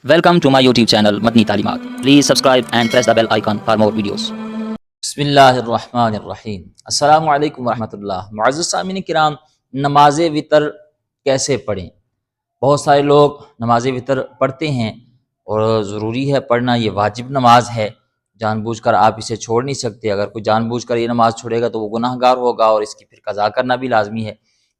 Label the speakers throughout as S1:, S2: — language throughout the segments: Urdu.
S1: Welcome to my YouTube channel Madni Talimat. Please subscribe and press the bell icon for more videos.
S2: بسم اللہ الرحمن الرحیم۔ السلام علیکم ورحمۃ اللہ۔ معزز سامعین کرام، نماز وتر کیسے پڑھیں؟ بہت سارے لوگ نماز وتر پڑھتے ہیں اور ضروری ہے پڑھنا، یہ واجب نماز ہے، جان بوجھ کر آپ اسے چھوڑ نہیں سکتے۔ اگر کوئی جان بوجھ کر یہ نماز چھوڑے گا تو وہ گناہ گار ہوگا اور اس کی پھر قضا کرنا بھی لازمی ہے۔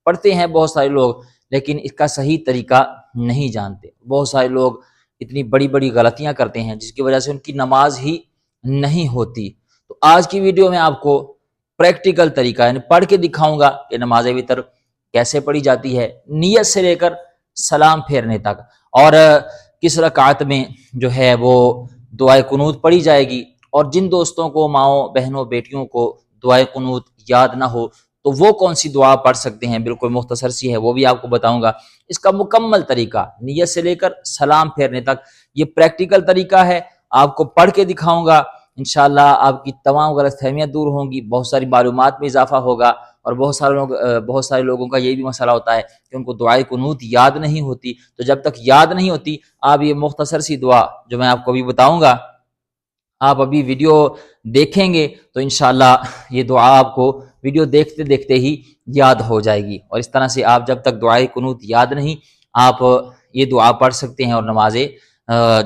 S2: پڑھتے ہیں بہت سارے لوگ، لیکن اس کا صحیح طریقہ نہیں جانتے۔ بہت سارے لوگ اتنی بڑی بڑی غلطیاں کرتے ہیں جس کی وجہ سے ان کی نماز ہی نہیں ہوتی۔ تو آج کی ویڈیو میں آپ کو پریکٹیکل طریقہ یعنی پڑھ کے دکھاؤں گا کہ نماز وتر کیسے پڑھی جاتی ہے، نیت سے لے کر سلام پھیرنے تک، اور کس رکعت میں جو ہے وہ دعائے قنوت پڑھی جائے گی۔ اور جن دوستوں کو، ماؤں بہنوں بیٹیوں کو دعائے قنوت یاد نہ ہو تو وہ کون سی دعا پڑھ سکتے ہیں، بالکل مختصر سی ہے، وہ بھی آپ کو بتاؤں گا۔ اس کا مکمل طریقہ نیت سے لے کر سلام پھیرنے تک، یہ پریکٹیکل طریقہ ہے، آپ کو پڑھ کے دکھاؤں گا۔ انشاءاللہ آپ کی تمام غلط فہمیاں دور ہوں گی، بہت ساری معلومات میں اضافہ ہوگا۔ اور بہت سارے لوگوں کا یہ بھی مسئلہ ہوتا ہے کہ ان کو دعائے قنوت یاد نہیں ہوتی، تو جب تک یاد نہیں ہوتی آپ یہ مختصر سی دعا جو میں آپ کو ابھی بتاؤں گا، آپ ابھی ویڈیو دیکھیں گے تو انشاءاللہ یہ دعا آپ کو ویڈیو دیکھتے دیکھتے ہی یاد ہو جائے گی۔ اور اس طرح سے آپ جب تک دعائے قنوت یاد نہیں، آپ یہ دعا پڑھ سکتے ہیں اور نمازیں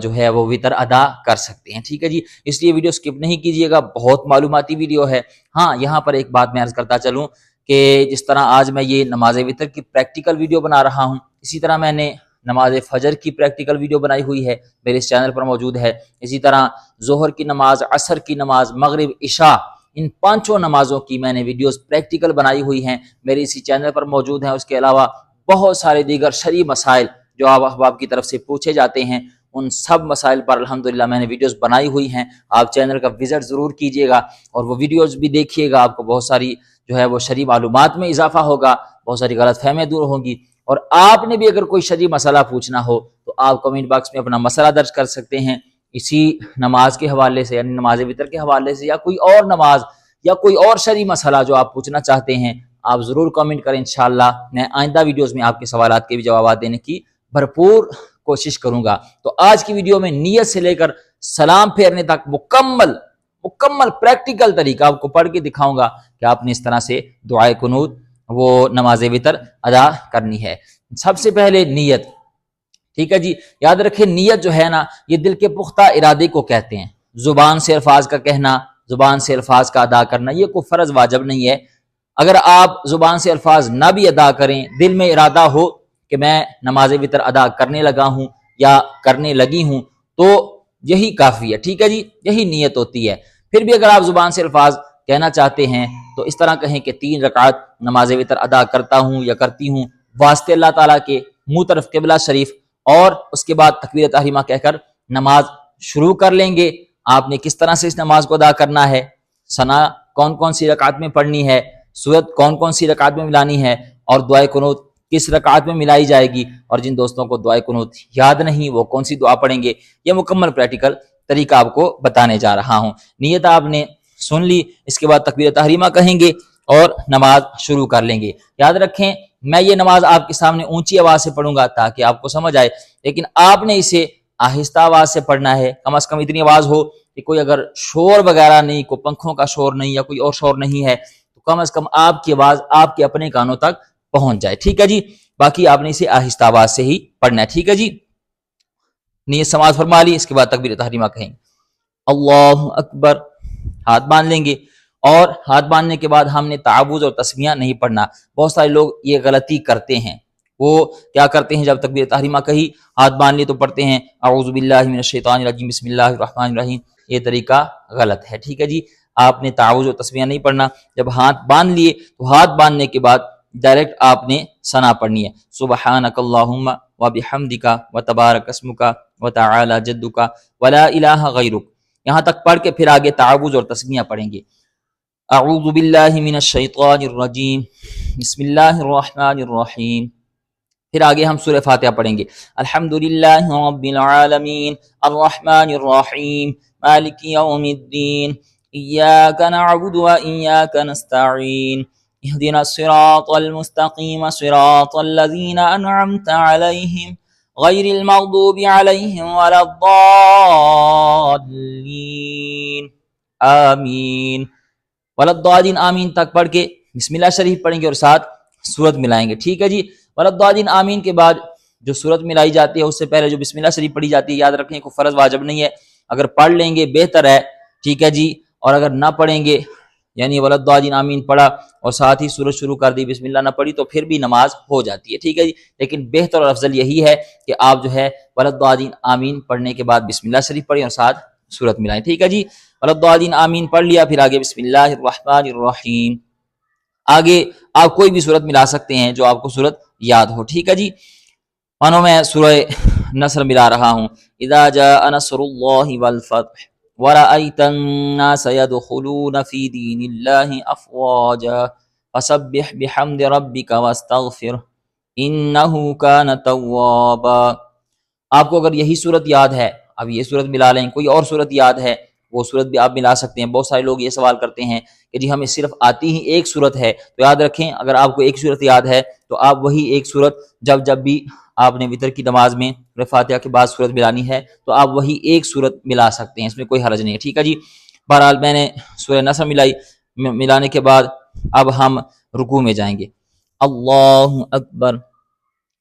S2: جو ہے وہ وتر ادا کر سکتے ہیں، ٹھیک ہے جی۔ اس لیے ویڈیو سکپ نہیں کیجیے گا، بہت معلوماتی ویڈیو ہے۔ ہاں، یہاں پر ایک بات میں عرض کرتا چلوں کہ جس طرح آج میں یہ نماز وتر کی پریکٹیکل ویڈیو بنا رہا ہوں، اسی طرح میں نے نماز فجر کی پریکٹیکل ویڈیو بنائی ہوئی ہے، میرے اس چینل پر موجود ہے۔ اسی طرح ظہر کی نماز، عصر کی نماز، مغرب، عشاء، ان پانچوں نمازوں کی میں نے ویڈیوز پریکٹیکل بنائی ہوئی ہیں، میرے اسی چینل پر موجود ہیں۔ اس کے علاوہ بہت سارے دیگر شرعی مسائل جو آپ احباب کی طرف سے پوچھے جاتے ہیں، ان سب مسائل پر الحمدللہ میں نے ویڈیوز بنائی ہوئی ہیں۔ آپ چینل کا وزٹ ضرور کیجئے گا اور وہ ویڈیوز بھی دیکھیے گا، آپ کو بہت ساری جو ہے وہ شرعی معلومات میں اضافہ ہوگا، بہت ساری غلط فہمیاں دور ہوں گی۔ اور آپ نے بھی اگر کوئی شرعی مسئلہ پوچھنا ہو تو آپ کمنٹ باکس میں اپنا مسئلہ درج کر سکتے ہیں، اسی نماز کے حوالے سے یعنی نماز وتر کے حوالے سے، یا کوئی اور نماز یا کوئی اور شرعی مسئلہ جو آپ پوچھنا چاہتے ہیں، آپ ضرور کمنٹ کریں۔ انشاءاللہ میں آئندہ ویڈیوز میں آپ کے سوالات کے بھی جوابات دینے کی بھرپور کوشش کروں گا۔ تو آج کی ویڈیو میں نیت سے لے کر سلام پھیرنے تک مکمل پریکٹیکل طریقہ آپ کو پڑھ کے دکھاؤں گا کہ آپ نے اس طرح سے دعائے قنوت وہ نماز وتر ادا کرنی ہے۔ سب سے پہلے نیت، ٹھیک ہے جی۔ یاد رکھیں نیت جو ہے نا، یہ دل کے پختہ ارادے کو کہتے ہیں۔ زبان سے الفاظ کا کہنا، زبان سے الفاظ کا ادا کرنا، یہ کوئی فرض واجب نہیں ہے۔ اگر آپ زبان سے الفاظ نہ بھی ادا کریں، دل میں ارادہ ہو کہ میں نماز وتر ادا کرنے لگا ہوں یا کرنے لگی ہوں، تو یہی کافی ہے، ٹھیک ہے جی، یہی نیت ہوتی ہے۔ پھر بھی اگر آپ زبان سے الفاظ کہنا چاہتے ہیں تو اس طرح کہیں کہ 3 رکعت نماز وتر ادا کرتا ہوں یا کرتی ہوں واسطے اللہ تعالیٰ کے، منہ طرف قبلہ شریف، اور اس کے بعد تکبیر تحریمہ کہہ کر نماز شروع کر لیں گے۔ آپ نے کس طرح سے اس نماز کو ادا کرنا ہے، ثنا کون کون سی رکعت میں پڑھنی ہے، سورت کون کون سی رکعت میں ملانی ہے، اور دعائے قنوت کس رکعت میں ملائی جائے گی، اور جن دوستوں کو دعائے قنوت یاد نہیں وہ کون سی دعا پڑھیں گے، یہ مکمل پریکٹیکل طریقہ آپ کو بتانے جا رہا ہوں۔ نیت آپ نے سن لی، اس کے بعد تکبیر تحریمہ کہیں گے اور نماز شروع کر لیں گے۔ یاد رکھیں میں یہ نماز آپ کے سامنے اونچی آواز سے پڑھوں گا تاکہ آپ کو سمجھ آئے، لیکن آپ نے اسے آہستہ آواز سے پڑھنا ہے۔ کم از کم اتنی آواز ہو کہ کوئی اگر شور وغیرہ نہیں، کوئی پنکھوں کا شور نہیں یا کوئی اور شور نہیں ہے، تو کم از کم آپ کی آواز آپ کے اپنے کانوں تک پہنچ جائے، ٹھیک ہے جی۔ باقی آپ نے اسے آہستہ آواز سے ہی پڑھنا ہے، ٹھیک ہے جی۔ نیت سماعت فرما لی، اس کے بعد تکبیر تحریمہ کہیں گے، اللہ اکبر، ہاتھ باندھ لیں گے، اور ہاتھ باندھنے کے بعد ہم نے تعوذ اور تسمیہ نہیں پڑھنا۔ بہت سارے لوگ یہ غلطی کرتے ہیں، وہ کیا کرتے ہیں، جب تکبیر تحریمہ کہی ہاتھ باندھ لیے تو پڑھتے ہیں اعوذ باللہ من الشیطان الرجیم بسم اللہ الرحمن الرحیم، یہ طریقہ غلط ہے، ٹھیک ہے جی۔ آپ نے تعوذ اور تسمیہ نہیں پڑھنا۔ جب ہاتھ باندھ لیے تو ہاتھ باندھنے کے بعد ڈائریکٹ آپ نے ثنا پڑھنی ہے، سبحانک اللہم وبحمدک وتبارک اسمک وتعالی جدک ولا الہ غیرک، یہاں تک پڑھ کے پھر آگے تعوذ اور تسمیہ پڑھیں گے۔ اعوذ باللہ من الشیطان الرجیم بسم اللہ الرحمن الرحیم، پھر آگے ہم سورہ فاتحہ پڑھیں گے، الحمدللہ رب العالمین الرحمن الرحیم مالک یوم الدین ایاک نعبد و ایاک نستعین اهدنا الصراط المستقیم صراط الذین انعمت علیہم غیر المغضوب علیہم ولا الضالین آمین۔ ولا الضالین آمین تک پڑھ کے بسم اللہ شریف پڑھیں گے اور ساتھ سورت ملائیں گے، ٹھیک ہے جی۔ ولا الضالین آمین کے بعد جو سورت ملائی جاتی ہے اس سے پہلے جو بسم اللہ شریف پڑھی جاتی ہے، یاد رکھیں کوئی فرض واجب نہیں ہے، اگر پڑھ لیں گے بہتر ہے، ٹھیک ہے جی۔ اور اگر نہ پڑھیں گے یعنی ولا الضالین آمین پڑھا اور ساتھ ہی سورت شروع کر دی، بسم اللہ نہ پڑھی، تو پھر بھی نماز ہو جاتی ہے، ٹھیک ہے جی۔ لیکن بہتر اور افضل یہی ہے کہ آپ جو ہے ولا الضالین آمین پڑھنے کے بعد بسم اللہ شریف پڑھیں اور ساتھ سورت ملائیں، ٹھیک ہے جی۔ ولا الضالین آمین پڑھ لیا، پھر آگے بسم اللہ الرحمن الرحیم، آگے آپ کوئی بھی سورت ملا سکتے ہیں جو آپ کو سورت یاد ہو، ٹھیک ہے جی۔ مانو میں سورہ نصر ملا رہا ہوں، اذا جاء نصر اللہ والفتح ورأيت الناس يدخلون في دين الله أفواجا فسبح بحمد ربك واستغفر إنه كان توابا۔ آپ کو اگر یہی صورت یاد ہے اب یہ صورت ملا لیں، کوئی اور صورت یاد ہے وہ صورت بھی آپ ملا سکتے ہیں۔ بہت سارے لوگ یہ سوال کرتے ہیں کہ جی ہمیں صرف آتی ہی ایک صورت ہے، تو یاد رکھیں اگر آپ کو ایک صورت یاد ہے تو آپ وہی ایک صورت جب بھی آپ نے وتر کی نماز میں فاتحہ کے بعد صورت ملانی ہے تو آپ وہی ایک صورت ملا سکتے ہیں، اس میں کوئی حرج نہیں ہے، ٹھیک ہے جی۔ بہرحال میں نے سورہ نصر ملانے کے بعد اب ہم رکوع میں جائیں گے۔ اللہ اکبر۔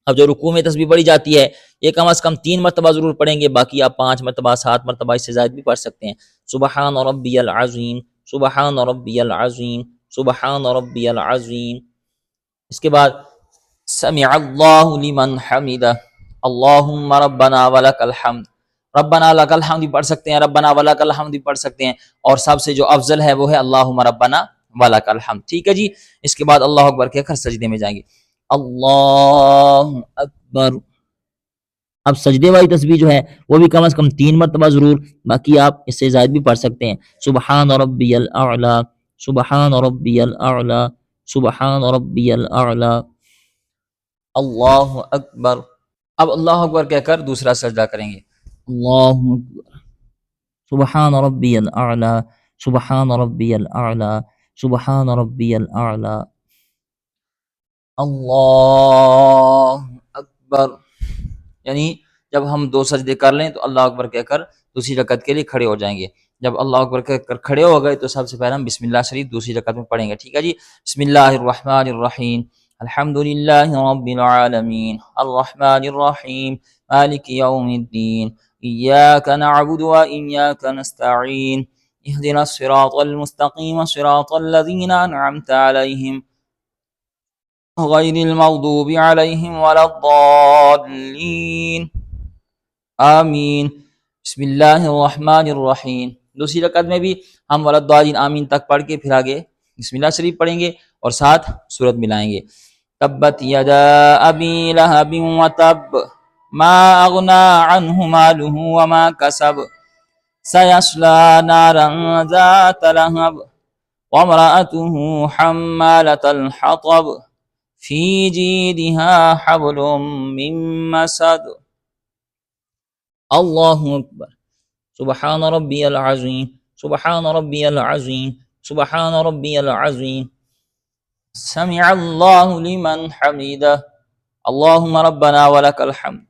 S2: اب جو رکوع میں تسبیح پڑھی جاتی ہے یہ کم از کم 3 مرتبہ ضرور پڑھیں گے، باقی آپ 5 مرتبہ 7 مرتبہ اس سے زائد بھی پڑھ سکتے ہیں۔ سبحان ربی العظیم، سبحان ربی العظیم، سبحان ربی العظیم۔ اس کے بعد سمع اللہ لمن حمدہ، اللہم ربنا ولک الحمد، ربنا لک الحمد بھی پڑھ سکتے ہیں، ربنا ولک الحمد بھی پڑھ سکتے ہیں، اور سب سے جو افضل ہے وہ ہے اللہم ربنا ولک الحمد، ٹھیک ہے جی۔ اس کے بعد اللہ اکبر کہہ کر سجدے میں جائیں گے۔ اللہ اکبر۔ اب سجدے والی تسبیح جو ہے وہ بھی کم از کم 3 مرتبہ ضرور، باقی آپ اس سے زائد بھی پڑھ سکتے ہیں۔ سبحان ربی الاعلی، سبحان ربی الاعلی، سبحان ربی الاعلی، اللہ اکبر۔ اب اللہ اکبر کہہ کر دوسرا سجدہ کریں گے۔ اللہ اکبر، سبحان ربی الاعلی، سبحان ربی الاعلی، سبحان ربی الاعلی، اللہ اکبر۔ یعنی جب ہم 2 سجدے کر لیں تو اللہ اکبر کہہ کر دوسری رکعت کے لیے کھڑے ہو جائیں گے۔ جب اللہ اکبر کہہ کر کھڑے ہو گئے تو سب سے پہلے ہم بسم اللہ شریف دوسری رکعت میں پڑھیں گے، ٹھیک ہے جی۔ بسم اللہ الرحمن الرحیم، الحمد للہ رب العالمین، الرحمن الرحیم، مالک یوم الدین، ایاک نعبد و ایاک نستعین، اہدنا الصراط المستقیم، صراط الذین انعمت علیہم غیر المغضوب علیہم ولا الضالین آمین۔ بسم اللہ الرحمن الرحیم۔ دوسری رکعت میں بھی ہم ولا الضالین آمین تک پڑھ کے پھر آگے بسم اللہ شریف پڑھیں گے اور ساتھ سورت ملائیں گے۔ تبت یدا ابی لہب وتب ما اغنی عنہ مالہ وما کسب سیصلی نارا ذات لہب وامرأته حمالة الحطب فی جیدها حبل من مسد۔ اللہ اکبر، سبحان ربی العظیم، سبحان ربی العظیم، سبحان ربی العظیم، سمع اللہ لمن حمدہ، اللہم ربنا ولک الحمد،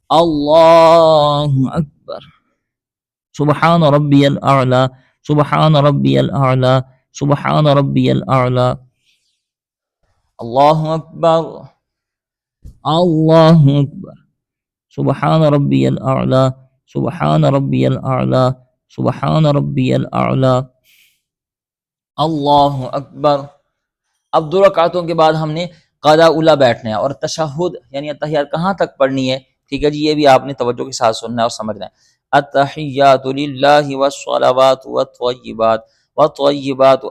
S2: اللہ اکبر، سبحان ربی الاعلی، سبحان ربی الاعلی، سبحان ربی الاعلی، اللہ اکبر، اللہ اکبر، سبحان ربی الاعلی، سبحان ربی الاعلی، سبحان ربی الاعلی، اللہ اکبر۔ اب 2 رکعتوں کے بعد ہم نے قضاء اولیٰ بیٹھنا ہے اور تشہد یعنی اتحیات کہاں تک پڑھنی ہے، ٹھیک ہے جی، یہ بھی آپ نے توجہ کے ساتھ سننا ہے اور سمجھنا ہے۔ التحیات للہ والصلوات والطیبات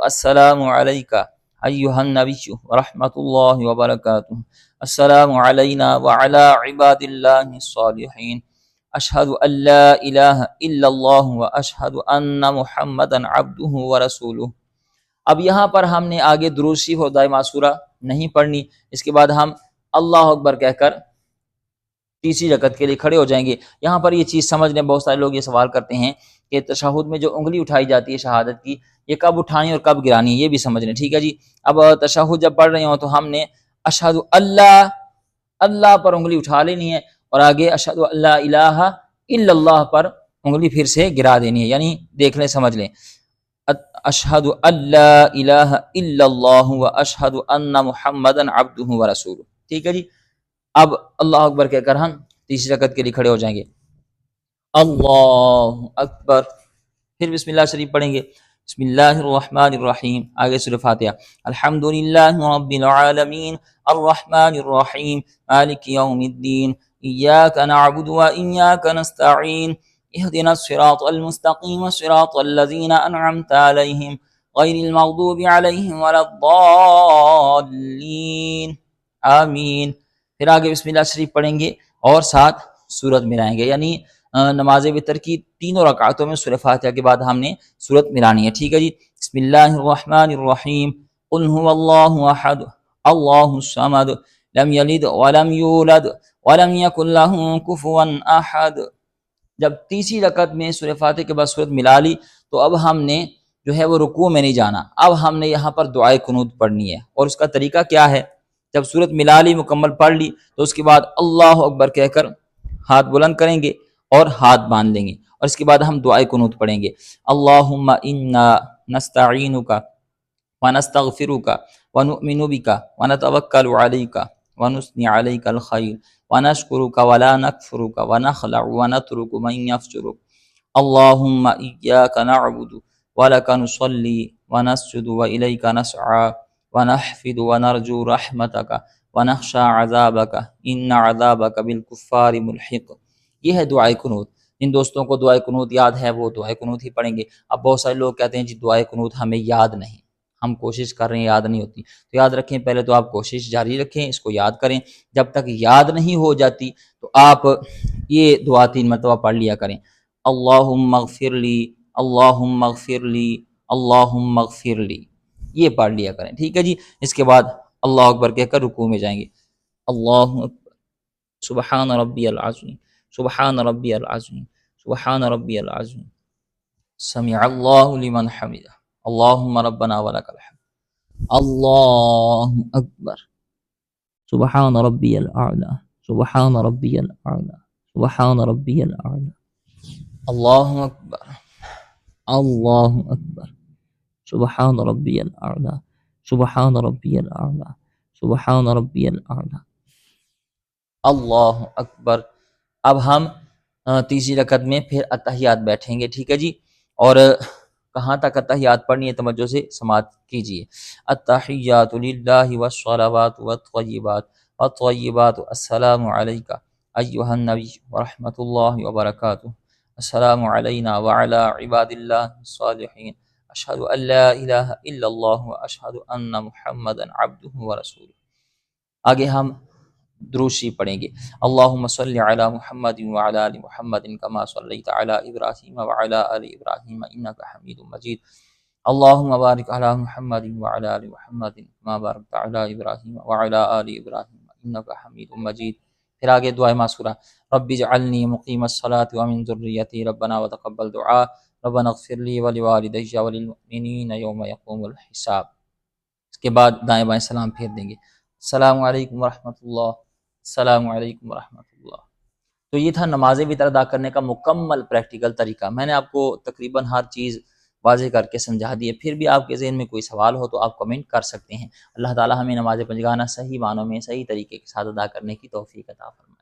S2: السلام علیک ایہا النبی ورحمۃ اللہ وبرکاتہ، السلام علینا وعلی عباد اللہ الصالحین، اشہد ان لا الہ الا اللہ واشہد ان محمدا عبدہ ورسولہ۔ اب یہاں پر ہم نے آگے درود شریف اور دعائے معصورہ نہیں پڑھنی، اس کے بعد ہم اللہ اکبر کہہ کر تیسری رکعت کے لیے کھڑے ہو جائیں گے۔ یہاں پر یہ چیز سمجھ لیں، بہت سارے لوگ یہ سوال کرتے ہیں کہ تشہد میں جو انگلی اٹھائی جاتی ہے شہادت کی، یہ کب اٹھانی اور کب گرانی ہے، یہ بھی سمجھ لیں، ٹھیک ہے جی۔ اب تشہد جب پڑھ رہے ہوں تو ہم نے اشہد اللہ، اللہ پر انگلی اٹھا لینی ہے اور آگے اشہد ان لا الہ الا اللہ پر انگلی پھر سے گرا دینی ہے، یعنی دیکھ لیں سمجھ لیں، اشہد ان لا الہ الا اللہ و اشہد ان محمدا عبدہ و رسولہ۔ ٹھیک ہے جی، اب اللہ اکبر کہہ کر ہم تیسری رکعت کے لیے کھڑے ہو جائیں گے۔ اللہ اکبر، پھر بسم اللہ شریف پڑھیں گے، بسم اللہ الرحمن الرحیم، آگے سورہ فاتحہ، الحمد للہ رب العالمین الرحمن الرحیم مالک یوم الدین ایاک نعبد و ایاک نستعین اہدنا الصراط المستقیم صراط الذین انعمت علیہم غیر المغضوب علیہم ولا الضالین آمین۔ پھر آگے بسم اللہ شریف پڑھیں گے اور ساتھ سورت ملائیں گے، یعنی نماز وتر کی تینوں رکعتوں میں سورہ فاتحہ کے بعد ہم نے سورت ملانی ہے۔ ٹھیک ہے جی، بسم اللہ الرحمن الرحیم، قل هو اللہ احد اللہ الصمد لم یلد ولم یولد ولم یکن لہ کفوا احد۔ جب تیسری رکعت میں سورہ فاتحہ کے بعد سورت ملا لی تو اب ہم نے جو ہے وہ رکوع میں نہیں جانا، اب ہم نے یہاں پر دعائے قنوت پڑھنی ہے، اور اس کا طریقہ کیا ہے؟ جب سورت ملا لی، مکمل پڑھ لی، تو اس کے بعد اللہ اکبر کہہ کر ہاتھ بلند کریں گے اور ہاتھ باندھ لیں گے، اور اس کے بعد ہم دعائے قنوت پڑھیں گے، اللہم انا نستعینک ونستغفرک ونؤمن بک ونتوکل علیک ونثنی علیک الخیر ونشکرک ولا نکفرک ونخلع ونترک من یفجرک اللہم ایاک نعبد ولک نصلی ونسجد والیک نسعی ونحفد ونرجو رحمتک ونخشى عذابک ان عذابک بالکفار ملحق۔ یہ ہے دعائے قنوت۔ جن دوستوں کو دعائے قنوت یاد ہے وہ دعائے قنوت ہی پڑھیں گے۔ اب بہت سارے لوگ کہتے ہیں جی دعائے قنوت ہمیں یاد نہیں، ہم کوشش کر رہے ہیں یاد نہیں ہوتی، تو یاد رکھیں پہلے تو آپ کوشش جاری رکھیں، اس کو یاد کریں، جب تک یاد نہیں ہو جاتی تو آپ یہ دعا 3 مرتبہ پڑھ لیا کریں، اللہم اغفر لی اللہم اغفر لی اللہم اغفر لی، یہ پڑھ لیا کریں۔ ٹھیک ہے جی، اس کے بعد اللہ اکبر کہہ کر رکوع میں جائیں گے، اللہ اکبر سبحان ربی العظیم سبحان ربی العظیم سبحان ربی العظیم سمع اللہ لمن حمدہ اللہم ربنا ولک الحمد اللہ اکبر سبحان ربی الاعلی سبحان ربی الاعلی سبحان ربی الاعلی اللہ اکبر اللہ اکبر سبحان ربی الاعلی سبحان ربی الاعلی سبحان ربی الاعلی اللہ اکبر۔ اب ہم تیسری رکعت میں پھر اتحیات بیٹھیں گے۔ ٹھیک ہے جی، اور کہاں تک اتحیات پڑھنی ہے توجہ سے سماعت کیجیے، التحیات للہ والصلوات والطیبات والطیبات السلام علیک ایہا النبی ورحمۃ اللہ وبرکاتہ السلام علینا وعلی عباد اللہ الصالحین اشہد ان لا الہ الا اللہ واشہد ان محمدا عبدہ ورسولہ۔ آگے ہم درود شریف پڑھیں گے، اللہم صلی علی محمد وعلی آل محمد کما صلیت علی ابراہیم وعلی آل ابراہیم انک حمید مجید، اللہم بارک علی محمد وعلی آل محمد کما بارکت علی ابراہیم وعلی آل ابراہیم انک حمید مجید۔ پھر آگے دعائے ماسورہ، رب اجعلنی مقیم الصلاۃ ومن ذریتی ربنا وتقبل دعاء ربنا اغفر لی ولوالدی وللمؤمنین یوم یقوم الحساب۔ اس کے بعد دائیں بائیں سلام پھیر دیں گے، السلام علیکم ورحمۃ اللہ، السلام علیکم ورحمۃ اللہ۔ تو یہ تھا نماز وتر ادا کرنے کا مکمل پریکٹیکل طریقہ۔ میں نے آپ کو تقریباً ہر چیز واضح کر کے سمجھا دی ہے، پھر بھی آپ کے ذہن میں کوئی سوال ہو تو آپ کمنٹ کر سکتے ہیں۔ اللہ تعالی ہمیں نماز پنجگانہ صحیح معنوں میں صحیح طریقے کے ساتھ ادا کرنے کی توفیق عطا فرمائے۔